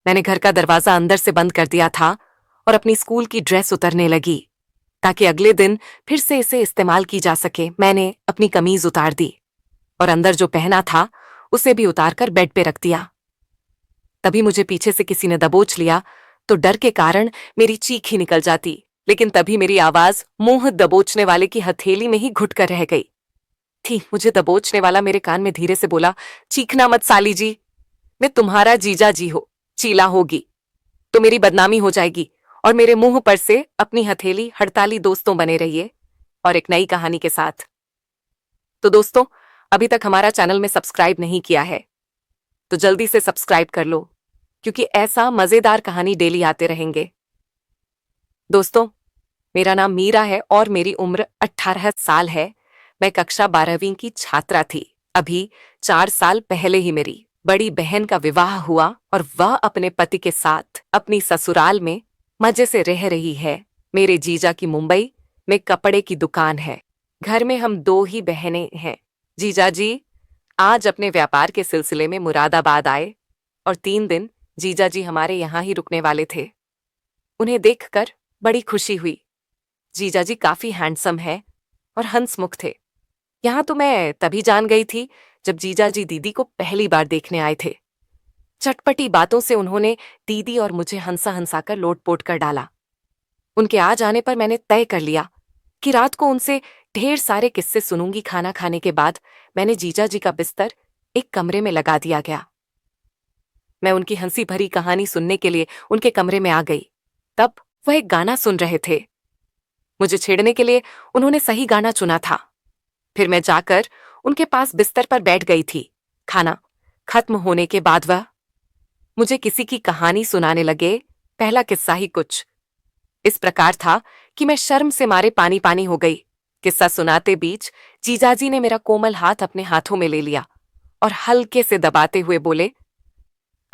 मैंने घर का दरवाजा अंदर से बंद कर दिया था और अपनी स्कूल की ड्रेस उतरने लगी ताकि अगले दिन फिर से इसे इस्तेमाल की जा सके। मैंने अपनी कमीज उतार दी और अंदर जो पहना था उसे भी उतार कर बेड पे रख दिया। तभी मुझे पीछे से किसी ने दबोच लिया तो डर के कारण मेरी चीख ही निकल जाती, लेकिन तभी मेरी आवाज मुंह दबोचने वाले की हथेली में ही घुट कर रह गई थी। मुझे दबोचने वाला मेरे कान में धीरे से बोला, चीखना मत साली जी, मैं तुम्हारा जीजा जी हो, चीला होगी तो मेरी बदनामी हो जाएगी और मेरे मुंह पर से अपनी हथेली हड़ताली दोस्तों बने रहिए और एक नई कहानी के साथ। तो दोस्तों, अभी तक हमारा चैनल में सब्सक्राइब नहीं किया है तो जल्दी से सब्सक्राइब कर लो, क्योंकि ऐसा मजेदार कहानी डेली आते रहेंगे। दोस्तों, मेरा नाम मीरा है और मेरी उम्र 18 साल है। मैं कक्षा 12वीं की छात्रा थी। अभी 4 साल पहले ही मेरी बड़ी बहन का विवाह हुआ और वह अपने पति के साथ अपनी ससुराल में मजे से रह रही है। मेरे जीजा की मुंबई में कपड़े की दुकान है। घर में हम 2 ही बहनें हैं। जीजा जी आज अपने व्यापार के सिलसिले में मुरादाबाद आए और 3 दिन जीजा जी हमारे यहाँ ही रुकने वाले थे। उन्हें देखकर बड़ी खुशी हुई। जीजा जी काफी हैंडसम है और हंसमुख थे। यहाँ तो मैं तभी जान गई थी जब जीजा जी दीदी को पहली बार देखने आए थे। चटपटी बातों से उन्होंने दीदी और मुझे हंसा हंसाकर लोटपोट कर डाला। उनके आ जाने पर मैंने तय कर लिया कि रात को उनसे ढेर सारे किस्से सुनूंगी। खाना खाने के बाद मैंने जीजा जी का बिस्तर एक कमरे में लगा दिया गया। मैं उनकी हंसी भरी कहानी सुनने के लिए उनके कमरे में आ गई। तब वह एक गाना सुन रहे थे। मुझे छेड़ने के लिए उन्होंने सही गाना चुना था। फिर मैं जाकर उनके पास बिस्तर पर बैठ गई थी। खाना खत्म होने के बाद वह मुझे किसी की कहानी सुनाने लगे। पहला किस्सा ही कुछ इस प्रकार था कि मैं शर्म से मारे पानी पानी हो गई। किस्सा सुनाते बीच जीजाजी ने मेरा कोमल हाथ अपने हाथों में ले लिया और हल्के से दबाते हुए बोले,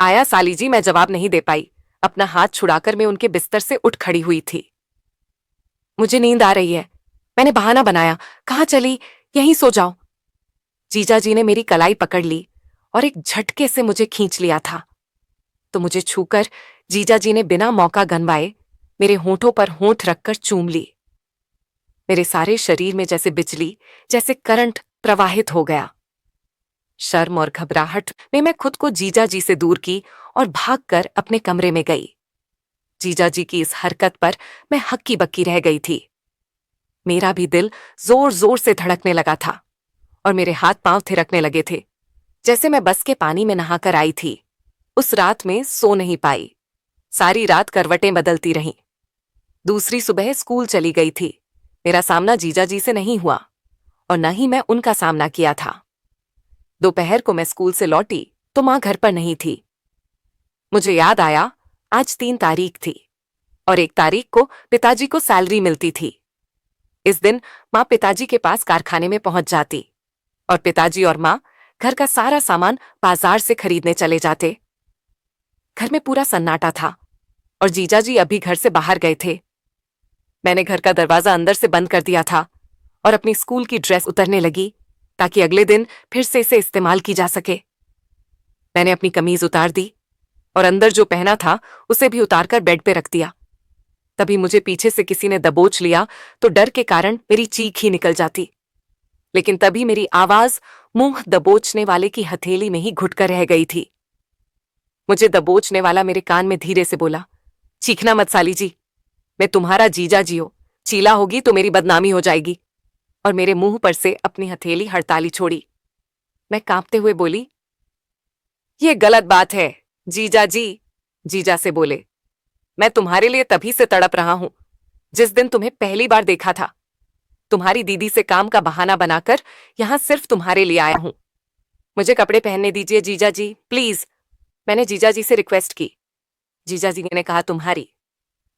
आया साली जी। मैं जवाब नहीं दे पाई। अपना हाथ छुड़ाकर मैं उनके बिस्तर से उठ खड़ी हुई थी। मुझे नींद आ रही है, मैंने बहाना बनाया। कहाँ चली, यहीं सो जाओ। जीजाजी ने मेरी कलाई पकड़ ली और एक झटके से मुझे खींच लिया था। तो मुझे छूकर जीजाजी ने बिना मौका गनवाए मेरे होठों पर होंठ रखकर चूम ली। मेरे सारे शरीर में जैसे बिजली, जैसे करंट प्रवाहित हो गया। शर्म और घबराहट में मैं खुद को जीजाजी से दूर की और भागकर अपने कमरे में गई। जीजाजी की इस हरकत पर मैं हक्की बक्की रह गई थी। मेरा भी दिल जोर जोर से धड़कने लगा था और मेरे हाथ पांव थिरकने लगे थे, जैसे मैं बस के पानी में नहाकर आई थी। उस रात में सो नहीं पाई। सारी रात करवटें बदलती रहीं। दूसरी सुबह स्कूल चली गई थी। मेरा सामना जीजाजी से नहीं हुआ और न ही मैं उनका सामना किया था। दोपहर को मैं स्कूल से लौटी तो मां घर पर नहीं थी। मुझे याद आया आज 3 तारीख थी और 1 तारीख को पिताजी को सैलरी मिलती थी। इस दिन मां पिताजी के पास कारखाने में पहुंच जाती और पिताजी और मां घर का सारा सामान बाजार से खरीदने चले जाते। घर में पूरा सन्नाटा था और जीजाजी अभी घर से बाहर गए थे। मैंने घर का दरवाजा अंदर से बंद कर दिया था और अपनी स्कूल की ड्रेस उतरने लगी ताकि अगले दिन फिर से इसे इस्तेमाल की जा सके। मैंने अपनी कमीज उतार दी और अंदर जो पहना था उसे भी उतारकर बेड पे रख दिया। तभी मुझे पीछे से किसी ने दबोच लिया तो डर के कारण मेरी चीख ही निकल जाती, लेकिन तभी मेरी आवाज मुंह दबोचने वाले की हथेली में ही घुट कर रह गई थी। मुझे दबोचने वाला मेरे कान में धीरे से बोला, चीखना मत साली जी, मैं तुम्हारा जीजा जी हो, चीला होगी तो मेरी बदनामी हो जाएगी। और मेरे मुंह पर से अपनी हथेली हड़ताली छोड़ी। मैं कांपते हुए बोली, ये गलत बात है जीजा जी। जीजा से बोले, मैं तुम्हारे लिए तभी से तड़प रहा हूं जिस दिन तुम्हें पहली बार देखा था। तुम्हारी दीदी से काम का बहाना बनाकर यहां सिर्फ तुम्हारे लिए आया हूं। मुझे कपड़े पहनने दीजिए जीजा जी, प्लीज। मैंने जीजा जी से रिक्वेस्ट की। जीजा जी ने कहा, तुम्हारी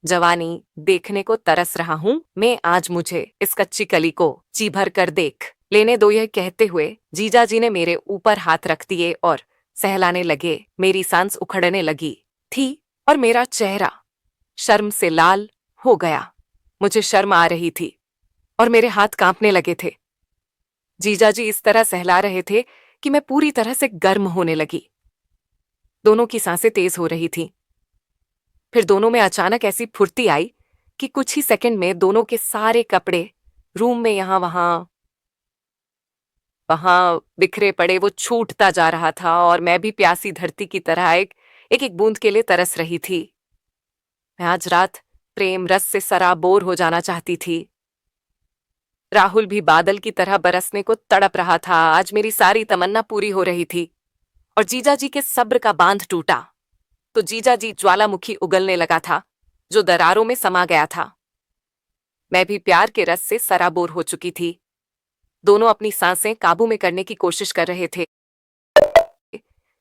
जवानी देखने को तरस रहा हूं मैं आज, मुझे इस कच्ची कली को जी भर कर देख लेने दो। यह कहते हुए जीजा जी ने मेरे ऊपर हाथ रख दिए और सहलाने लगे। मेरी सांस उखड़ने लगी थी और मेरा चेहरा शर्म से लाल हो गया। मुझे शर्म आ रही थी और मेरे हाथ कांपने लगे थे। जीजाजी इस तरह सहला रहे थे कि मैं पूरी तरह से गर्म होने लगी। दोनों की सांसें तेज हो रही थी फिर दोनों में अचानक ऐसी फुर्ती आई कि कुछ ही सेकंड में दोनों के सारे कपड़े रूम में यहाँ वहां वहां बिखरे पड़े वो छूटता जा रहा था और मैं भी प्यासी धरती की तरह एक बूंद के लिए तरस रही थी। मैं आज रात प्रेम रस से सराबोर हो जाना चाहती थी। राहुल भी बादल की तरह बरसने को तड़प रहा था। आज मेरी सारी तमन्ना पूरी हो रही थी और जीजा जी के सब्र का बांध टूटा तो जीजा जी ज्वालामुखी उगलने लगा था जो दरारों में समा गया था। मैं भी प्यार के रस से सराबोर हो चुकी थी। दोनों अपनी सांसें काबू में करने की कोशिश कर रहे थे।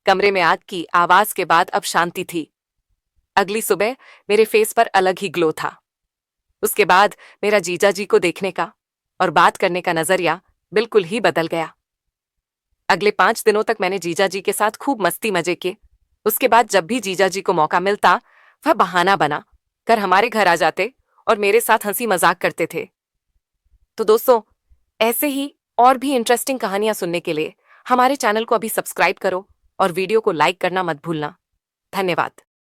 कमरे में आग की आवाज के बाद अब शांति थी। अगली सुबह मेरे फेस पर अलग ही ग्लो था। उसके बाद मेरा जीजा जी को देखने का और बात करने का नजरिया बिल्कुल ही बदल गया। अगले 5 दिनों तक मैंने जीजा जी के साथ खूब मस्ती मजे किए। उसके बाद जब भी जीजा जी को मौका मिलता वह बहाना बना कर हमारे घर आ जाते और मेरे साथ हंसी मजाक करते थे। तो दोस्तों, ऐसे ही और भी इंटरेस्टिंग कहानियां सुनने के लिए हमारे चैनल को अभी सब्सक्राइब करो और वीडियो को लाइक करना मत भूलना। धन्यवाद।